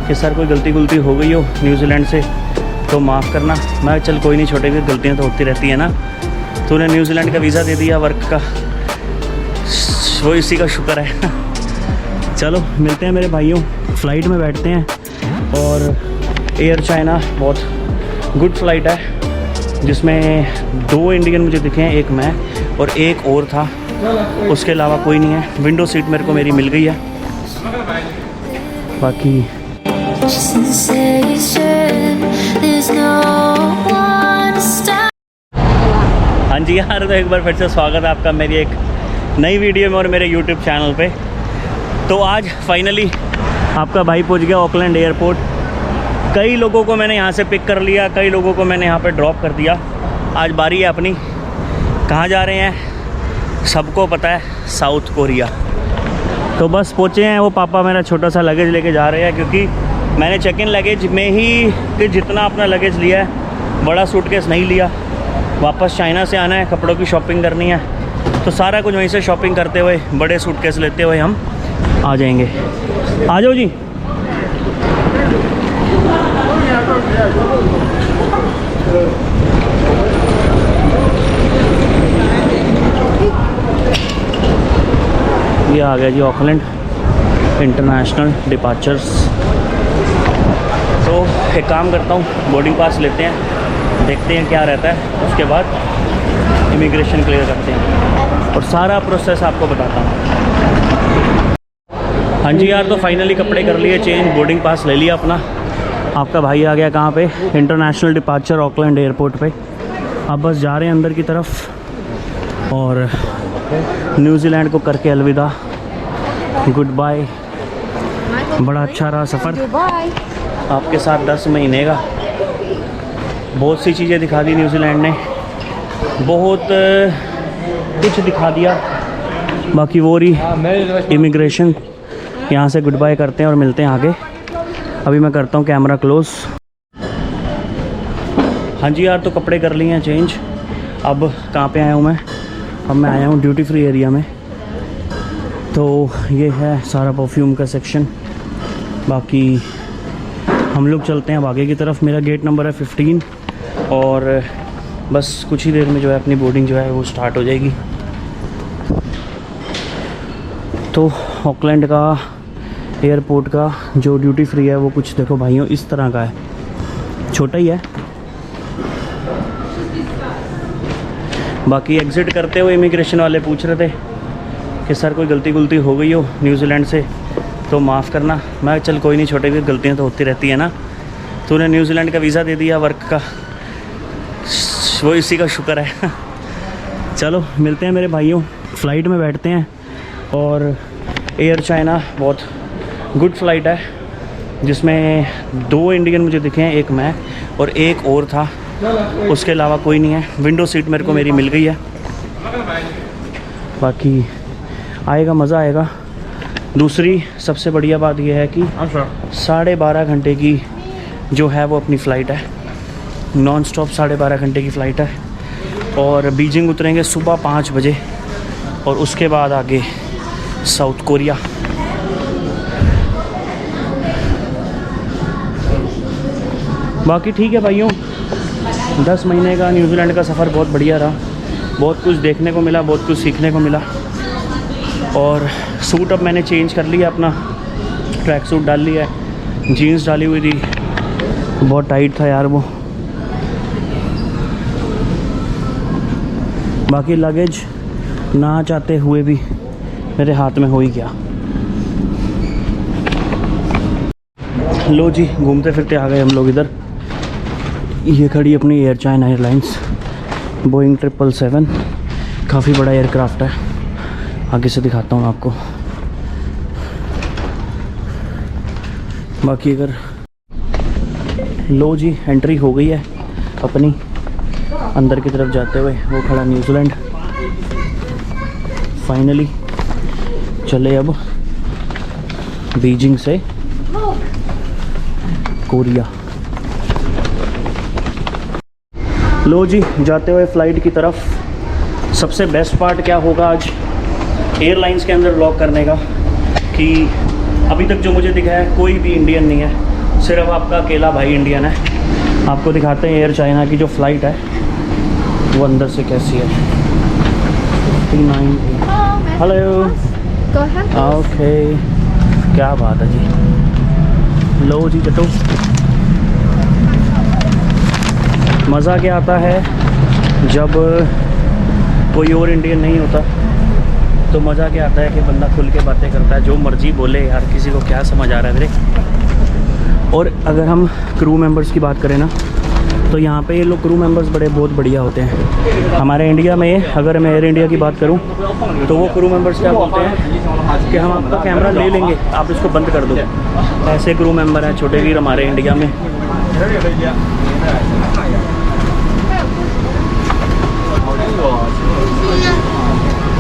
कि सर कोई गलती हो गई हो न्यूजीलैंड से तो माफ़ करना। मैं चल कोई नहीं, छोटे भी गलतियाँ तो होती रहती है ना। तूने न्यूजीलैंड का वीज़ा दे दिया वर्क का, वो इसी का शुक्र है। चलो मिलते हैं मेरे भाइयों, फ़्लाइट में बैठते हैं। और एयर चाइना बहुत गुड फ़्लाइट है, जिसमें 2 इंडियन मुझे दिखे हैं, एक मैं और एक और था, उसके अलावा कोई नहीं है। विंडो सीट मेरे को मेरी मिल गई है। बाकी हाँ जी यार, तो एक बार फिर से स्वागत है आपका मेरी एक नई वीडियो में और मेरे YouTube चैनल पे। तो आज फाइनली आपका भाई पहुंच गया ऑकलैंड एयरपोर्ट। कई लोगों को मैंने यहाँ से पिक कर लिया, कई लोगों को मैंने यहाँ पे ड्रॉप कर दिया। आज बारी है अपनी। कहाँ जा रहे हैं सबको पता है, साउथ कोरिया। तो बस पहुँचे हैं। वो पापा मेरा छोटा सा लगेज लेके जा रहे हैं, क्योंकि मैंने चेक इन लगेज में ही कि जितना अपना लगेज लिया है, बड़ा सूटकेस नहीं लिया। वापस चाइना से आना है, कपड़ों की शॉपिंग करनी है, तो सारा कुछ वहीं से शॉपिंग करते हुए, बड़े सूटकेस लेते हुए हम आ जाएंगे। आ जाओ जी। ये आ गया जी ऑकलैंड इंटरनेशनल डिपार्चर्स। तो एक काम करता हूँ, बोर्डिंग पास लेते हैं, देखते हैं क्या रहता है, उसके बाद इमिग्रेशन क्लियर करते हैं और सारा प्रोसेस आपको बताता हूँ। हाँ जी यार, तो फाइनली कपड़े कर लिए चेंज, बोर्डिंग पास ले लिया अपना। आपका भाई आ गया कहाँ पे, इंटरनेशनल डिपार्चर ऑकलैंड एयरपोर्ट पे। अब बस जा रहे हैं अंदर की तरफ और न्यूजीलैंड को करके अलविदा, गुड बाय। बड़ा अच्छा रहा सफ़र आपके साथ, 10 महीने का। बहुत सी चीज़ें दिखा दी न्यूजीलैंड ने, बहुत कुछ दिखा दिया। बाकी वो रही इमिग्रेशन। यहाँ से गुड बाय करते हैं और मिलते हैं आगे। अभी मैं करता हूँ कैमरा क्लोज। हाँ जी यार, तो कपड़े कर लिए हैं चेंज। अब कहाँ पे आया हूँ मैं, अब मैं आया हूँ ड्यूटी फ्री एरिया में। तो ये है सारा परफ्यूम का सेक्शन। बाकी हम लोग चलते हैं अब आगे की तरफ। मेरा गेट नंबर है 15 और बस कुछ ही देर में जो है अपनी बोर्डिंग जो है वो स्टार्ट हो जाएगी। तो ऑकलैंड का एयरपोर्ट का जो ड्यूटी फ्री है वो कुछ देखो भाइयों इस तरह का है, छोटा ही है। बाकी एग्ज़िट करते हुए इमिग्रेशन वाले पूछ रहे थे कि सर कोई गलती हो गई हो न्यूजीलैंड से तो माफ़ करना। मैं चल कोई नहीं, छोटे भी गलतियाँ तो होती रहती है ना। तूने न्यूजीलैंड का वीज़ा दे दिया वर्क का, वो इसी का शुक्र है। चलो मिलते हैं मेरे भाइयों, फ़्लाइट में बैठते हैं। और एयर चाइना बहुत गुड फ़्लाइट है, जिसमें 2 इंडियन मुझे दिखे हैं, एक मैं और एक और था, उसके अलावा कोई नहीं है। विंडो सीट मेरे को मेरी मिल गई है। बाकी आएगा, मज़ा आएगा। दूसरी सबसे बढ़िया बात यह है कि 12.5 घंटे की जो है वो अपनी फ़्लाइट है, नॉन स्टॉप 12.5 घंटे की फ़्लाइट है। और बीजिंग उतरेंगे सुबह 5 बजे और उसके बाद आगे साउथ कोरिया। बाकी ठीक है भाइयों, 10 महीने का न्यूजीलैंड का सफ़र बहुत बढ़िया रहा। बहुत कुछ देखने को मिला, बहुत कुछ सीखने को मिला। और सूट अब मैंने चेंज कर लिया अपना, ट्रैक सूट डाल लिया है, जीन्स डाली हुई थी, बहुत टाइट था यार वो। बाकी लगेज ना चाहते हुए भी मेरे हाथ में हो ही गया। लो जी, घूमते फिरते आ गए हम लोग इधर। ये खड़ी अपनी एयर चाइना एयरलाइंस बोइंग 777, काफ़ी बड़ा एयरक्राफ्ट है। आगे से दिखाता हूँ आपको। बाकी अगर लो जी, एंट्री हो गई है अपनी, अंदर की तरफ जाते हुए वो खड़ा न्यूजीलैंड। फाइनली चले अब बीजिंग से कोरिया। लो जी, जाते हुए फ़्लाइट की तरफ। सबसे बेस्ट पार्ट क्या होगा आज एयरलाइंस के अंदर व्लॉग करने का, कि अभी तक जो मुझे दिखा है कोई भी इंडियन नहीं है सिर्फ आपका अकेला भाई इंडियन है। आपको दिखाते हैं एयर चाइना की जो फ़्लाइट है वो अंदर से कैसी है। 59 हेलो ओके, क्या बात है जी। लो जी चटो। मज़ा क्या आता है जब कोई और इंडियन नहीं होता, तो मज़ा क्या आता है कि बंदा खुल के बातें करता है, जो मर्ज़ी बोले यार, किसी को क्या समझ आ रहा है मेरे। और अगर हम क्रू मेंबर्स की बात करें ना, तो यहाँ पे ये लोग क्रू मेंबर्स बहुत बढ़िया होते हैं। हमारे इंडिया में अगर मैं एयर इंडिया की बात करूँ तो वो क्रू मेंबर्स क्या बोलते हैं कि हम आपका कैमरा ले लेंगे, आप इसको बंद कर दो। ऐसे क्रू मेंबर हैं छोटे वीर हमारे इंडिया में।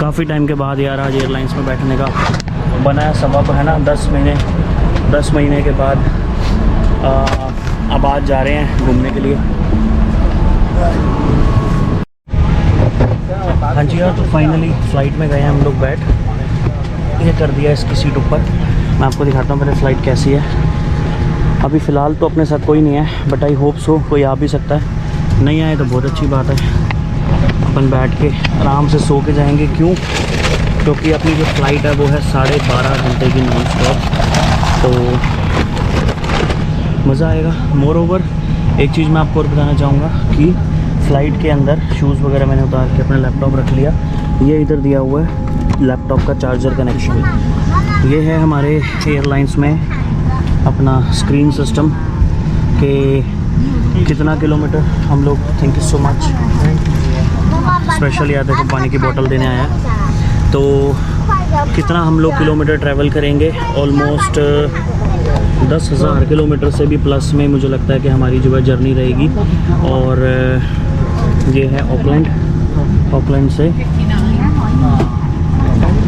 काफ़ी टाइम के बाद यार आज एयरलाइंस में बैठने का बनाया सबब है ना, 10 महीने के बाद अब आज जा रहे हैं घूमने के लिए। हाँ जी यार, तो फाइनली फ़्लाइट में गए हैं हम लोग बैठ, ये कर दिया इसकी सीट ऊपर। मैं आपको दिखाता हूँ पहले फ़्लाइट कैसी है। अभी फ़िलहाल तो अपने साथ कोई नहीं है, बट आई होप सो कोई आ भी सकता है। नहीं आए तो बहुत अच्छी बात है, अपन बैठ के आराम से सो के जाएंगे। क्यों? क्योंकि अपनी जो फ़्लाइट है वो है 12.5 घंटे की नॉन स्टॉप, तो मज़ा आएगा। मोर ओवर एक चीज़ मैं आपको और बताना चाहूँगा कि फ़्लाइट के अंदर शूज़ वगैरह मैंने उतार के अपना लैपटॉप रख लिया। ये इधर दिया हुआ है लैपटॉप का चार्जर कनेक्शन। ये है हमारे एयरलाइंस में अपना स्क्रीन सिस्टम के कितना किलोमीटर हम लोग। Thank you so much. Special याद है, पानी की बोतल देने आया। तो कितना हम लोग किलोमीटर ट्रैवल करेंगे, ऑलमोस्ट 10,000 किलोमीटर से भी प्लस में मुझे लगता है कि हमारी जो है जर्नी रहेगी। और ये है ऑकलैंड से।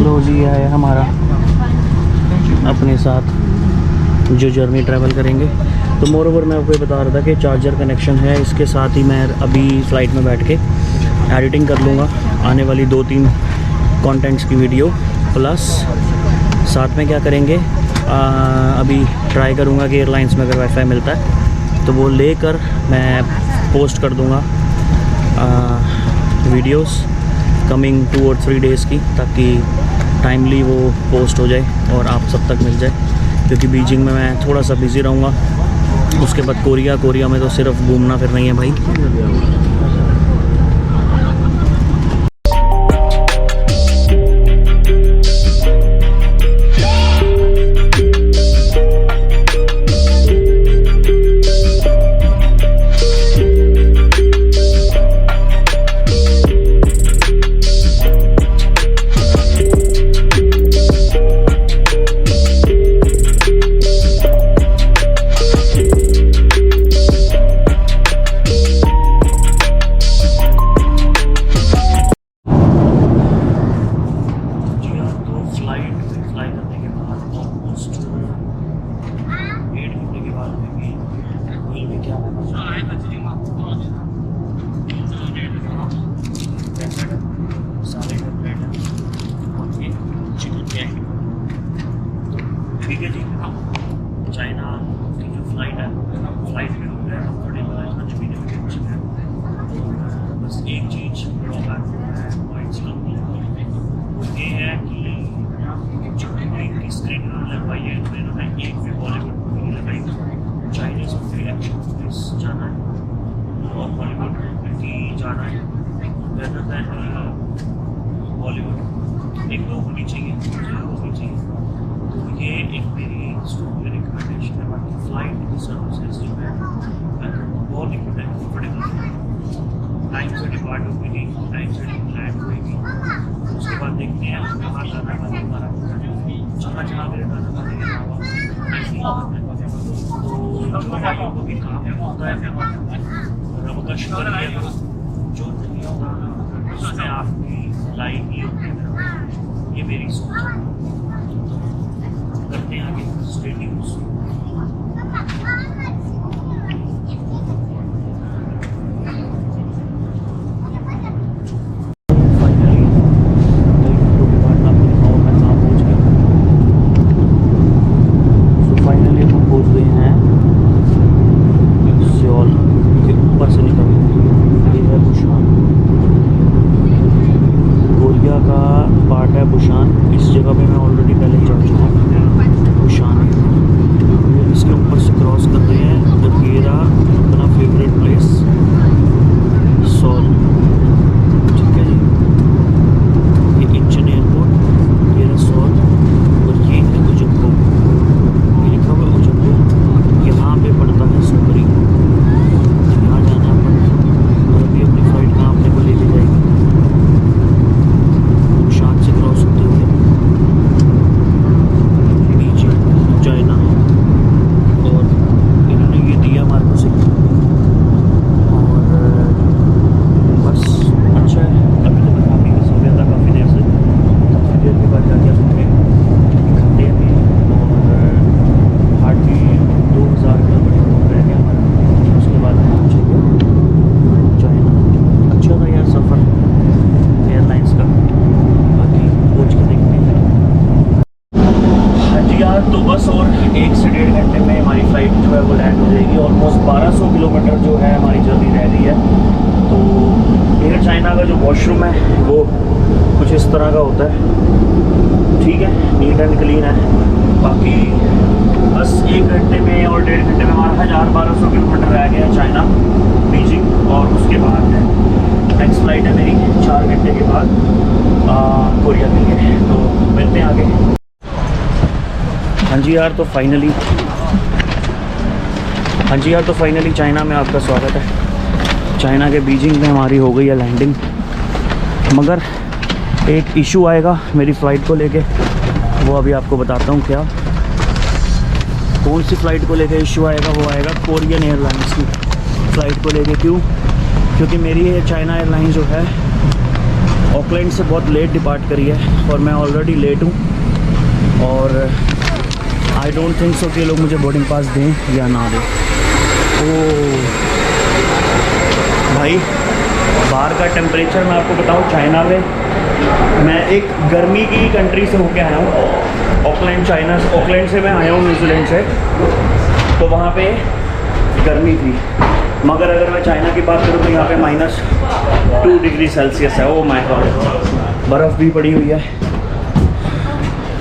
लो जी है हमारा अपने साथ जो जर्नी ट्रैवल करेंगे। तो मोर ओवर मैं आपको ये बता रहा था कि चार्जर कनेक्शन है, इसके साथ ही मैं अभी फ़्लाइट में बैठ के एडिटिंग कर लूँगा आने वाली 2-3 कंटेंट्स की वीडियो। प्लस साथ में क्या करेंगे, अभी ट्राई करूँगा कि एयरलाइंस में अगर वाईफाई मिलता है तो वो लेकर मैं पोस्ट कर दूँगा वीडियोस कमिंग 2 और 3 डेज़ की, ताकि टाइमली वो पोस्ट हो जाए और आप सब तक मिल जाए। क्योंकि बीजिंग में मैं थोड़ा सा बिज़ी रहूँगा, उसके बाद कोरिया में तो सिर्फ घूमना फिरना ही है भाई। ठीक है जी, चाइना की जो फ़्लाइट है, फ़्लाइट में हो गया कंफर्टेबल है, खाने पीने में टेंशन है। बस एक चीज़ ड्रॉबैक है, पॉइंट्स कम ये है कि जो इनकी स्क्रीन लगवाई है इन्होंने एक भी बॉलीवुड मूवी लगाई, चाइनीज़ मूवी, एक्शन मूवीज जाना है और बॉलीवुड की जाना है बेहतर दैन बॉलीवुड। एक दो होनी चाहिए, होनी चाहिए। तो ये एक मेरी स्ट्रॉन्ग रिकमेंडेशन है। बाकी फ़्लाइट की सर्विसेज जो है बहुत ही गुड है, कंफर्टेबल है। टाइम से डिपार्ट होगी, टाइम से लैंड होगी, उसके बाद देखते हैं कहाँ जाना है हमारा, जहाँ मेरे जाना भाइयों को भी काम होता है। रब का शुक्र है, जो नहीं होता उसमें आपकी लाइफ नहीं होती। ये मेरी सोच है। करते हैं आगे स्टेडियम्स। फाइनली हम पहुंच गए हैं फ़्लाइट जो है वो लैंड हो जाएगी। ऑलमोस्ट 1200 किलोमीटर जो है हमारी जर्नी रह गई है। तो एयर चाइना का जो वॉशरूम है वो कुछ इस तरह का होता है, ठीक है, नीट एंड क्लीन है। बाकी बस 1 घंटे में और 1.5 घंटे में हमारा 1200 किलोमीटर रह गया है चाइना बीजिंग। और उसके बाद है नेक्स्ट फ़्लाइट है मेरी 4 घंटे के बाद कोरिया के लिए। तो मिलते हैं आगे। हाँ जी यार, तो फाइनली चाइना में आपका स्वागत है। चाइना के बीजिंग में हमारी हो गई है लैंडिंग, मगर एक इशू आएगा मेरी फ़्लाइट को लेके, वो अभी आपको बताता हूँ क्या। कौन सी फ़्लाइट को लेके इशू आएगा, वो आएगा कोरियन एयरलाइंस की फ़्लाइट को लेके। क्यों? क्योंकि मेरी ये चाइना एयरलाइन जो है ऑकलैंड से बहुत लेट डिपार्ट करी है और मैं ऑलरेडी लेट हूँ। और आई डोंट थिंक सो कि ये लोग मुझे बोर्डिंग पास दें या ना दें। ओह भाई, बाहर का टेम्परेचर मैं आपको बताऊँ, चाइना में मैं एक गर्मी की कंट्री से होके आया हूँ, ऑकलैंड चाइना। ऑकलैंड से मैं आया हूँ न्यूजीलैंड से, तो वहाँ पे गर्मी थी। मगर अगर मैं चाइना की बात करूँ तो यहाँ पे -2 डिग्री सेल्सियस है। ओह माय गॉड, बर्फ़ भी पड़ी हुई है,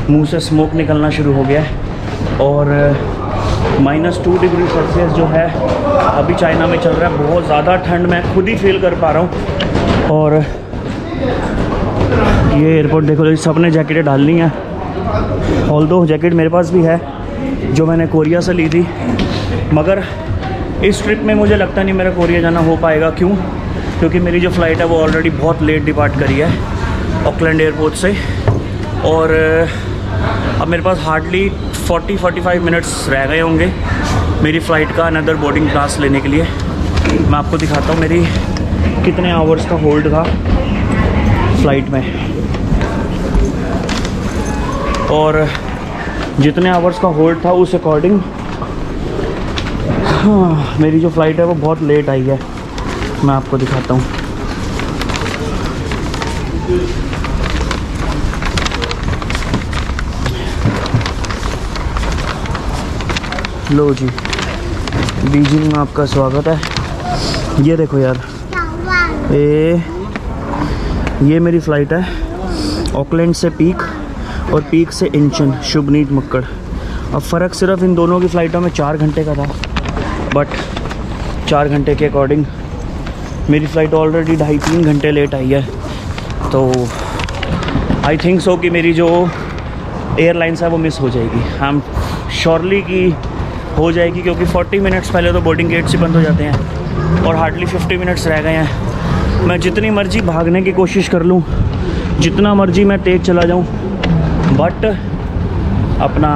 मुंह से स्मोक निकलना शुरू हो गया है। और -2 डिग्री सेल्सियस जो है अभी चाइना में चल रहा है। बहुत ज़्यादा ठंड मैं खुद ही फील कर पा रहा हूँ। और ये एयरपोर्ट देखो, सब ने जैकेटें डाल ली हैं। ऑल्दो जैकेट मेरे पास भी है जो मैंने कोरिया से ली थी, मगर इस ट्रिप में मुझे लगता नहीं मेरा कोरिया जाना हो पाएगा। क्यों? क्योंकि मेरी जो फ़्लाइट है वो ऑलरेडी बहुत लेट डिपार्ट करी है ऑकलैंड एयरपोर्ट से। और अब मेरे पास हार्डली 40-45 मिनट्स रह गए होंगे मेरी फ़्लाइट का अनदर बोर्डिंग क्लास लेने के लिए। मैं आपको दिखाता हूँ मेरी कितने आवर्स का होल्ड था फ़्लाइट में। और जितने आवर्स का होल्ड था उस अकॉर्डिंग मेरी जो फ़्लाइट है वो बहुत लेट आई है। मैं आपको दिखाता हूँ। लो जी, बीजिंग में आपका स्वागत है। ये देखो यार, ये मेरी फ़्लाइट है ऑकलैंड से पीक और पीक से इंचन शुभनीत मक्कड़। अब फ़र्क सिर्फ इन दोनों की फ़्लाइटों में 4 घंटे का था, बट 4 घंटे के अकॉर्डिंग मेरी फ़्लाइट ऑलरेडी 2.5-3 घंटे लेट आई है। तो आई थिंक सो कि मेरी जो एयरलाइंस है वो मिस हो जाएगी। हम श्योरली कि हो जाएगी, क्योंकि 40 मिनट्स पहले तो बोर्डिंग गेट्स ही बंद हो जाते हैं और हार्डली 50 मिनट्स रह गए हैं। मैं जितनी मर्ज़ी भागने की कोशिश कर लूँ, जितना मर्ज़ी मैं तेज़ चला जाऊँ, बट अपना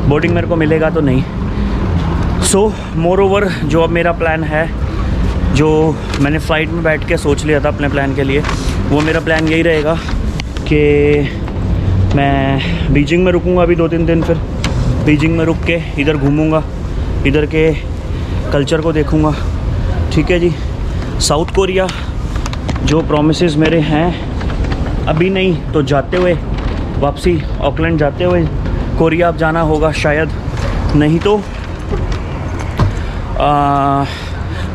बोर्डिंग मेरे को मिलेगा तो नहीं। सो मोर ओवर जो अब मेरा प्लान है, जो मैंने फ़्लाइट में बैठ के सोच लिया था अपने प्लान के लिए, वो मेरा प्लान यही रहेगा कि मैं बीजिंग में रुकूँगा अभी 2-3 दिन। फिर बीजिंग में रुक के इधर घूमूँगा, इधर के कल्चर को देखूँगा, ठीक है जी। साउथ कोरिया जो प्रॉमिसेस मेरे हैं, अभी नहीं तो जाते हुए वापसी ऑकलैंड जाते हुए कोरिया अब जाना होगा शायद, नहीं तो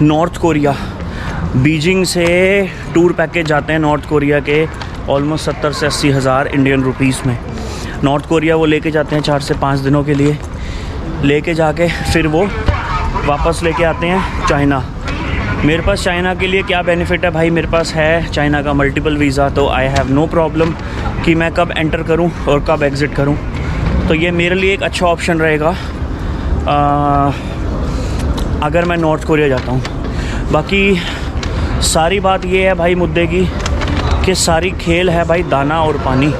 नॉर्थ कोरिया। बीजिंग से टूर पैकेज जाते हैं नॉर्थ कोरिया के ऑलमोस्ट 70 से 80 हज़ार इंडियन रुपीस में। नॉर्थ कोरिया वो लेके जाते हैं 4 से 5 दिनों के लिए, लेके जाके फिर वो वापस लेके आते हैं चाइना। मेरे पास चाइना के लिए क्या बेनिफिट है भाई, मेरे पास है चाइना का मल्टीपल वीज़ा, तो आई हैव नो प्रॉब्लम कि मैं कब एंटर करूं और कब एग्ज़िट करूं। तो ये मेरे लिए एक अच्छा ऑप्शन रहेगा अगर मैं नॉर्थ कोरिया जाता हूं। बाकी सारी बात ये है भाई मुद्दे की कि सारी खेल है भाई दाना और पानी।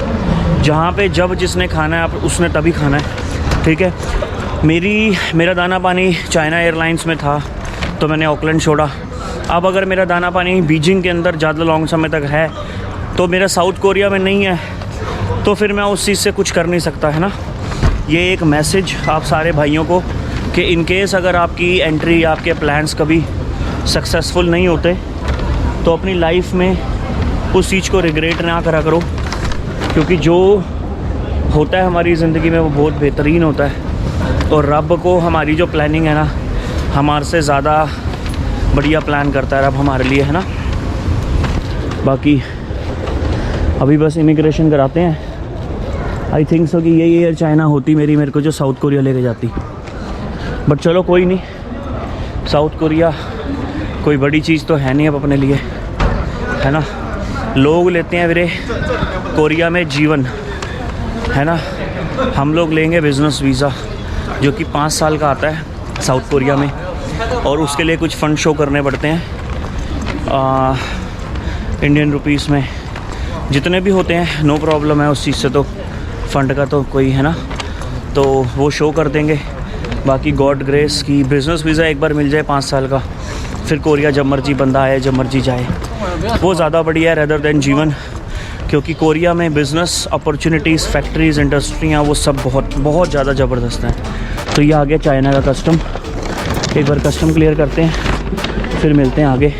जहाँ पे जब जिसने खाना है आप उसने तभी खाना है, ठीक है। मेरा दाना पानी चाइना एयरलाइंस में था तो मैंने ऑकलैंड छोड़ा। अब अगर मेरा दाना पानी बीजिंग के अंदर ज़्यादा लॉन्ग समय तक है तो मेरा साउथ कोरिया में नहीं है, तो फिर मैं उस चीज़ से कुछ कर नहीं सकता, है ना। ये एक मैसेज आप सारे भाइयों को कि इन केस अगर आपकी एंट्री, आपके प्लान्स कभी सक्सेसफुल नहीं होते तो अपनी लाइफ में उस चीज़ को रिग्रेट ना करा करो, क्योंकि जो होता है हमारी ज़िंदगी में वो बहुत बेहतरीन होता है। और रब को हमारी जो प्लानिंग है ना, हमारे से ज़्यादा बढ़िया प्लान करता है रब हमारे लिए, है ना। बाकी अभी बस इमिग्रेशन कराते हैं। आई थिंक सो कि यही एयर चाइना होती मेरे को जो साउथ कोरिया लेके जाती। बट चलो कोई नहीं, साउथ कोरिया कोई बड़ी चीज़ तो है नहीं अब अपने लिए, है ना। लोग लेते हैं वीरे कोरिया में जीवन, है ना। हम लोग लेंगे बिज़नेस वीज़ा जो कि 5 साल का आता है साउथ कोरिया में, और उसके लिए कुछ फ़ंड शो करने पड़ते हैं इंडियन रुपीस में। जितने भी होते हैं नो प्रॉब्लम है उस चीज़ से, तो फ़ंड का तो कोई, है ना, तो वो शो कर देंगे। बाकी गॉड ग्रेस की बिज़नेस वीज़ा एक बार मिल जाए 5 साल का, फिर कोरिया जब मर्जी बंदा आए जब मर्जी जाए, वो ज़्यादा बढ़िया है रेदर देन जीवन। क्योंकि कोरिया में बिज़नेस अपॉर्चुनिटीज़, फैक्ट्रीज़, इंडस्ट्रियाँ वो सब बहुत ज़्यादा ज़बरदस्त हैं। तो ये आ गया चाइना का कस्टम। एक बार कस्टम क्लियर करते हैं, फिर मिलते हैं आगे।